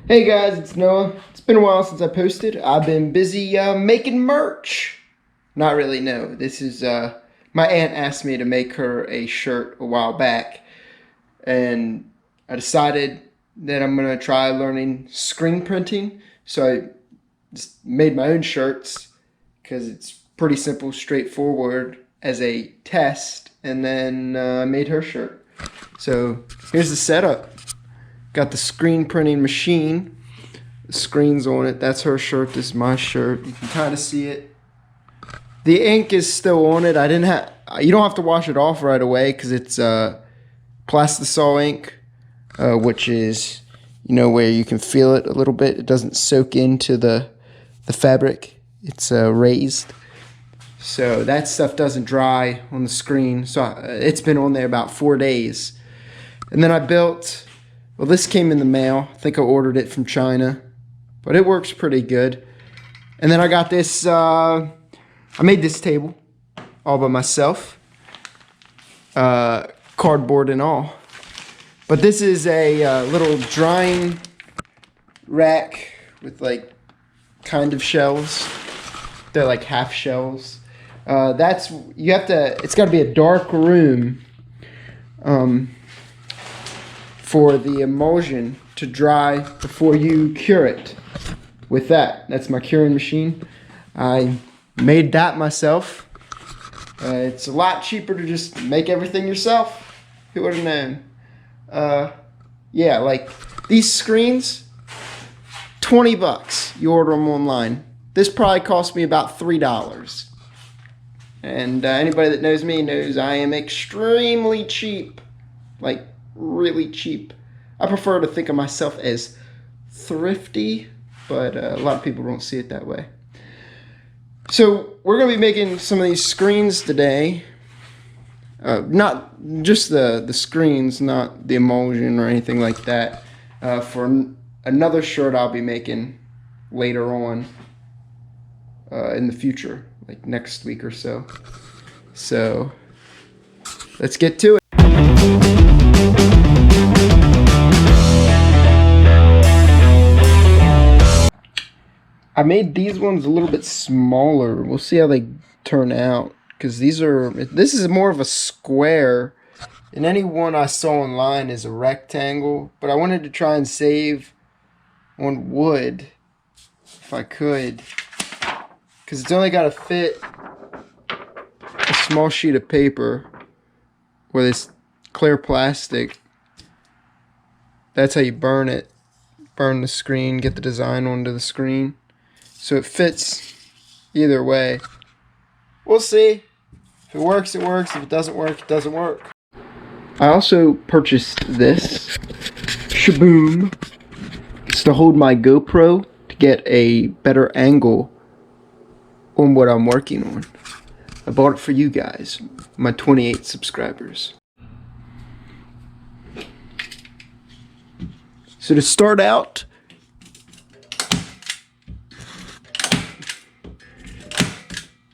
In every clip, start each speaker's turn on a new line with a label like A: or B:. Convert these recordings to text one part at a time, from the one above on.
A: Hey guys, it's Noah. It's been a while since I posted. I've been busy making merch. Not really, no. This is, my aunt asked me to make her a shirt a while back, and I decided that I'm going to try learning screen printing. So I just made my own shirts because it's pretty simple, straightforward as a test, and then I made her shirt. So here's the setup. Got the screen printing machine. The screens on it. That's her shirt. This is my shirt. You can kind of see it. The ink is still on it. I didn't have. You don't have to wash it off right away because it's plastisol ink, which is where you can feel it a little bit. It doesn't soak into the fabric. It's raised, so that stuff doesn't dry on the screen. So it's been on there about 4 days, and then I built. Well, this came in the mail. I think I ordered it from China, but it works pretty good. And then I got this, I made this table all by myself, cardboard and all. But this is a little drying rack with like kind of shelves. They're like half shelves. It's got to be a dark room. For the emulsion to dry before you cure it with that. That's my curing machine. I made that myself. It's a lot cheaper to just make everything yourself. Who would have known? Yeah, like these screens, 20 bucks. You order them online. This probably cost me about $3. And anybody that knows me knows I am extremely cheap. Like, really cheap. I prefer to think of myself as thrifty, but a lot of people don't see it that way. So we're going to be making some of these screens today. Not just the screens, not the emulsion or anything like that. For another shirt I'll be making later on in the future, like next week or so. So let's get to it. I made these ones a little bit smaller. We'll see how they turn out, because this is more of a square, and any one I saw online is a rectangle, but I wanted to try and save on wood if I could, because it's only got to fit a small sheet of paper with this clear plastic. That's how you burn it. Burn the screen, get the design onto the screen. So it fits either way. We'll see. If it works, it works. If it doesn't work, it doesn't work. I also purchased this. Shaboom. It's to hold my GoPro to get a better angle on what I'm working on. I bought it for you guys, my 28 subscribers. So to start out,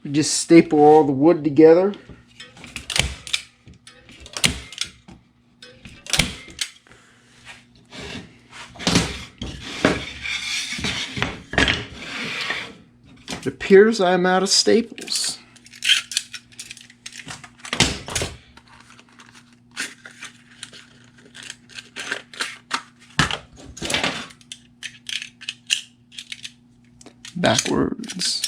A: you just staple all the wood together. It appears I'm out of staples. Backwards.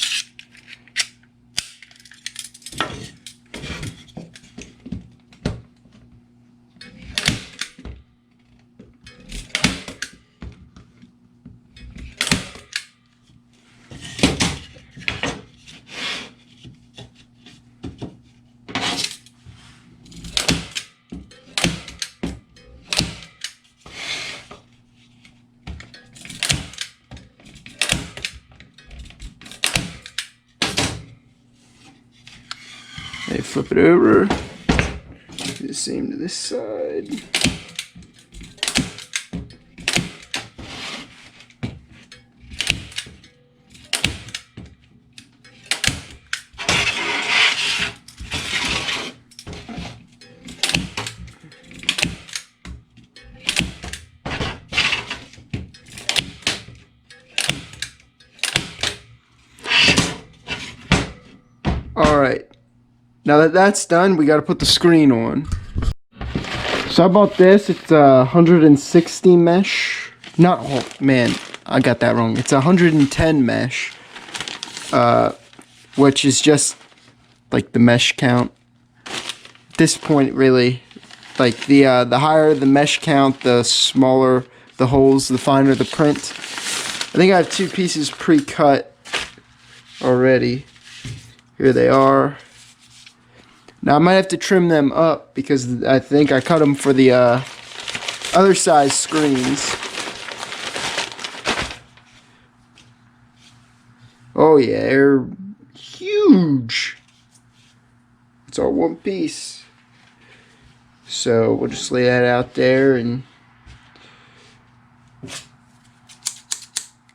A: They flip it over, do the same to this side. Now that that's done, we got to put the screen on. So I bought this. It's 160 mesh. Not, oh man, I got that wrong. It's 110 mesh, which is just like the mesh count. At this point, really, like the higher the mesh count, the smaller the holes, the finer the print. I think I have 2 pieces pre-cut already. Here they are. Now I might have to trim them up because I think I cut them for the other size screens. Oh yeah, they're huge. It's all one piece. So we'll just lay that out there and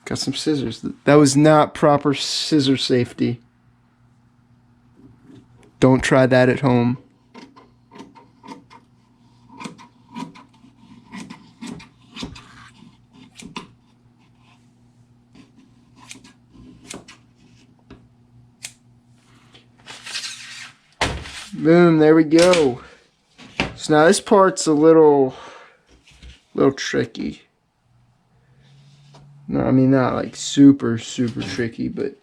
A: got some scissors. That was not proper scissor safety. Don't try that at home. Boom, there we go. So now this part's a little tricky. No, I mean not like super tricky, but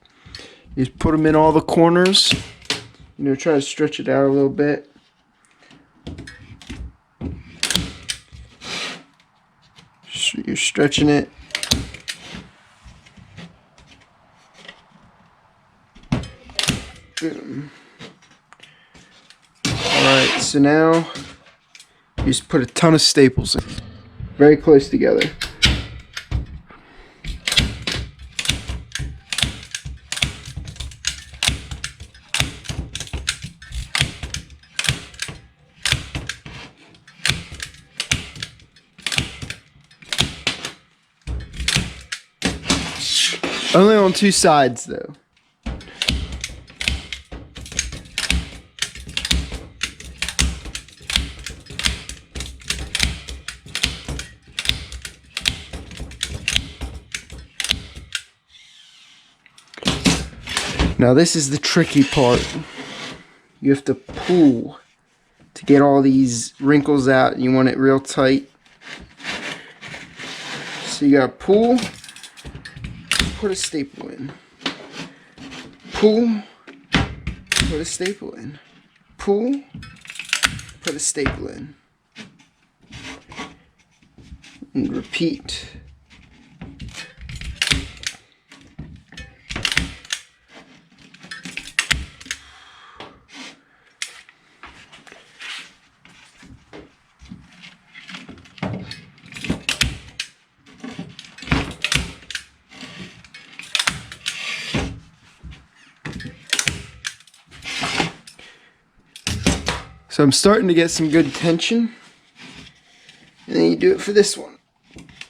A: you just put them in all the corners. You know, try to stretch it out a little bit. You're stretching it. Boom. Alright, so now you just put a ton of staples in. Very close together. Only on 2 sides though. Now this is the tricky part. You have to pull to get all these wrinkles out. You want it real tight. So you gotta pull, put a staple in. Pull, put a staple in. Pull, put a staple in. And repeat. So I'm starting to get some good tension. And then you do it for this one.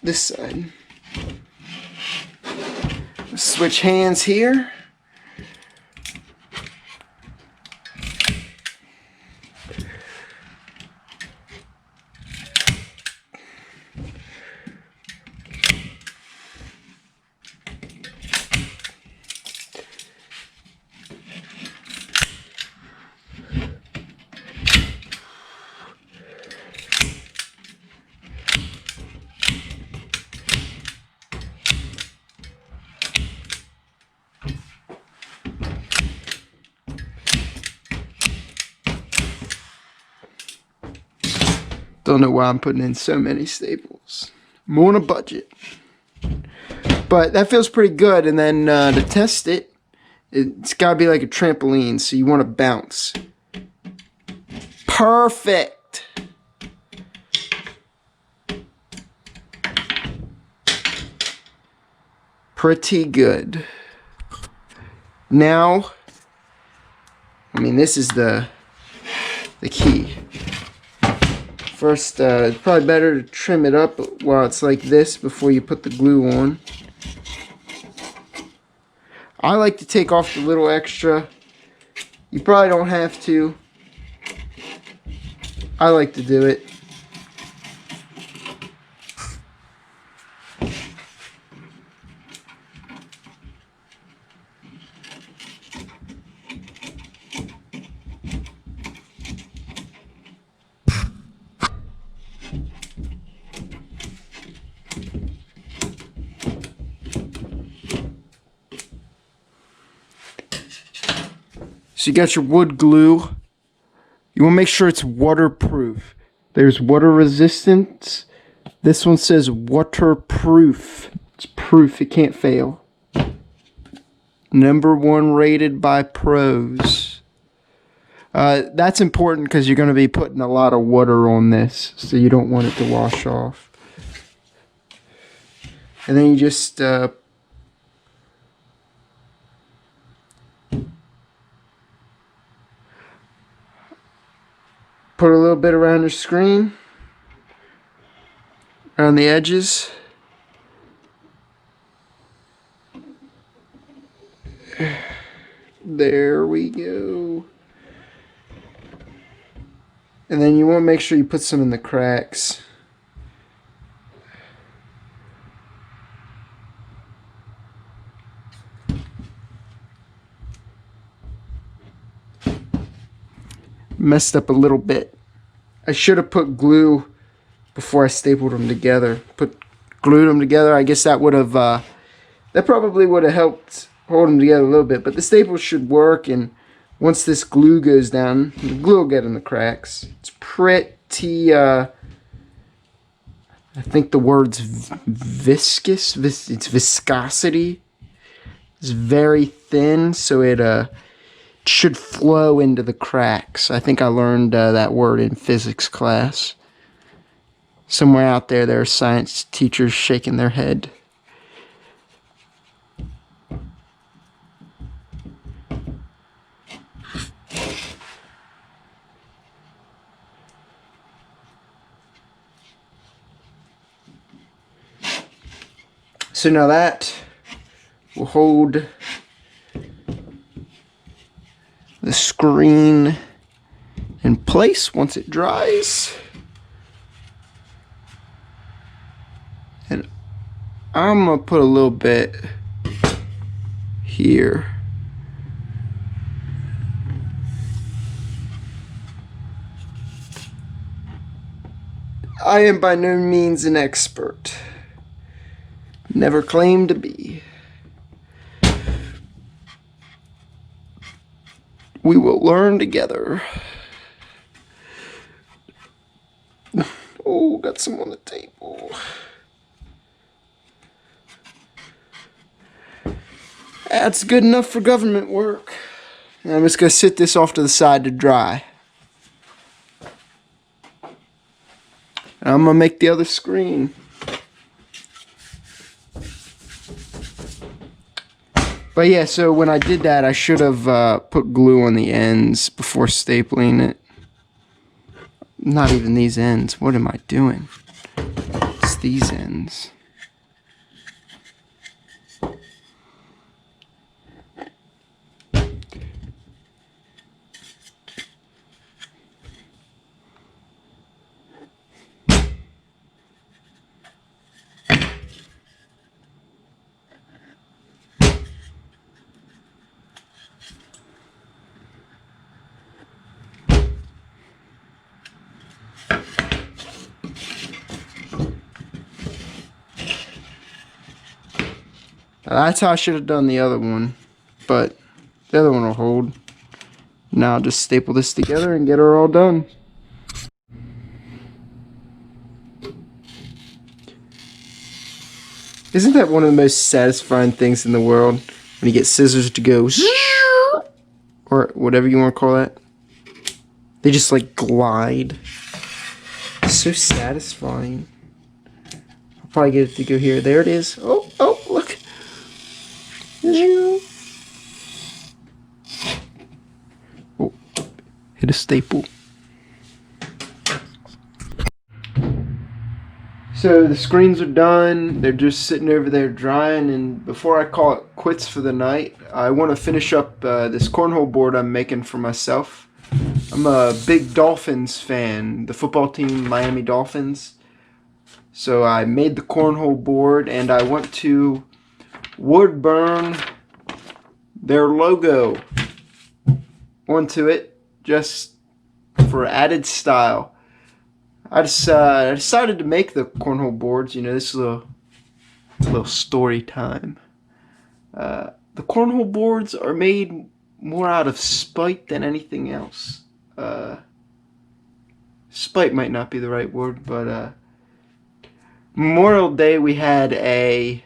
A: This side. Switch hands here. Don't know why I'm putting in so many staples. I'm on a budget. But that feels pretty good. And then to test it, it's got to be like a trampoline. So you want to bounce. Perfect. Pretty good. Now, I mean, this is the key. First, it's probably better to trim it up while it's like this before you put the glue on. I like to take off the little extra. You probably don't have to. I like to do it. So you got your wood glue. You want to make sure it's waterproof. There's water resistance. This one says waterproof. It's proof, it can't fail. #1 rated by pros. That's important because you're going to be putting a lot of water on this, so you don't want it to wash off. And then you just put a little bit around your screen, around the edges. There we go. And then you want to make sure you put some in the cracks. Messed up a little bit. I should have put glue before I stapled them together. Glued them together. I guess that would have that probably would have helped hold them together a little bit. But the staples should work, and once this glue goes down, the glue will get in the cracks. It's pretty I think the word's viscous. It's viscosity. It's very thin, so it should flow into the cracks. I think I learned that word in physics class. Somewhere out there are science teachers shaking their head. So now that will hold the screen in place once it dries. And I'm going to put a little bit here. I am by no means an expert. Never claimed to be. We will learn together. Oh, got some on the table. That's good enough for government work. I'm just going to sit this off to the side to dry. And I'm going to make the other screen. But yeah, so when I did that, I should have put glue on the ends before stapling it. Not even these ends. What am I doing? It's these ends. That's how I should have done the other one, but the other one will hold. Now I'll just staple this together and get her all done. Isn't that one of the most satisfying things in the world? When you get scissors to go, or whatever you want to call that. They just like glide. It's so satisfying. I'll probably get it to go here. There it is. Oh, look. Oh, hit a staple. So the screens are done. They're just sitting over there drying. And before I call it quits for the night, I want to finish up this cornhole board I'm making for myself. I'm a big Dolphins fan, the football team Miami Dolphins. So I made the cornhole board, and I want to wood burn their logo onto it just for added style. I decided to make the cornhole boards. You know, this is a little story time. The cornhole boards are made more out of spite than anything else. Spite might not be the right word, but Memorial Day we had a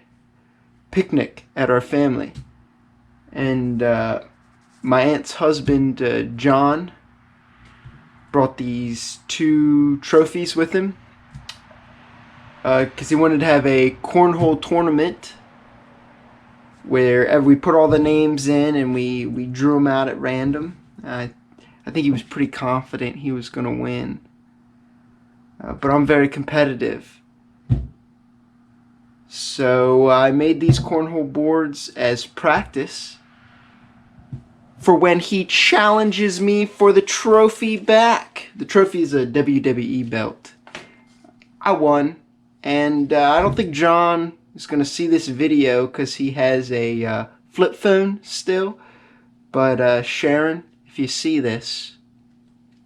A: picnic at our family, and my aunt's husband, John, brought these 2 trophies with him because he wanted to have a cornhole tournament where we put all the names in and we drew them out at random. I think he was pretty confident he was going to win, but I'm very competitive. So I made these cornhole boards as practice for when he challenges me for the trophy back. The trophy is a WWE belt. I won, and I don't think John is going to see this video because he has a flip phone still. But Sharon, if you see this,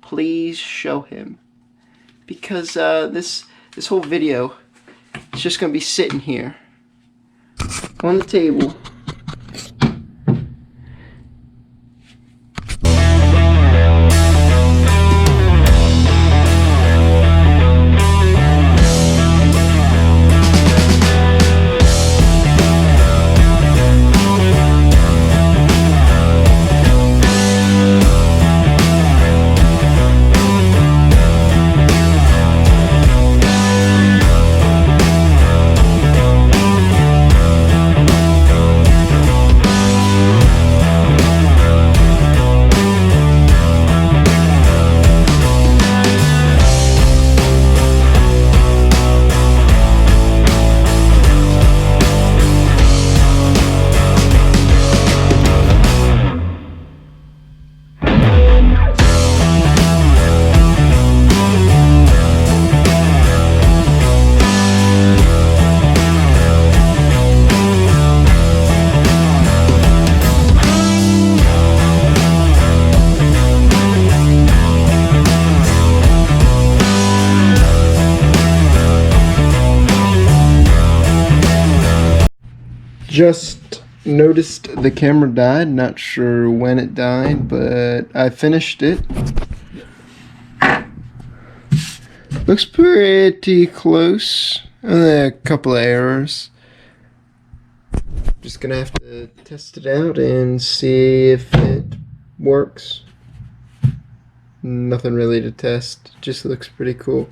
A: please show him, because this whole video is just going to be sitting here on the table. Just noticed the camera died. Not sure when it died, but I finished it. Looks pretty close. A couple of errors. Just gonna have to test it out and see if it works. Nothing really to test. Just looks pretty cool.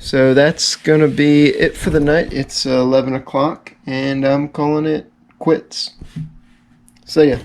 A: So that's gonna be it for the night. It's 11 o'clock, and I'm calling it quits. See ya.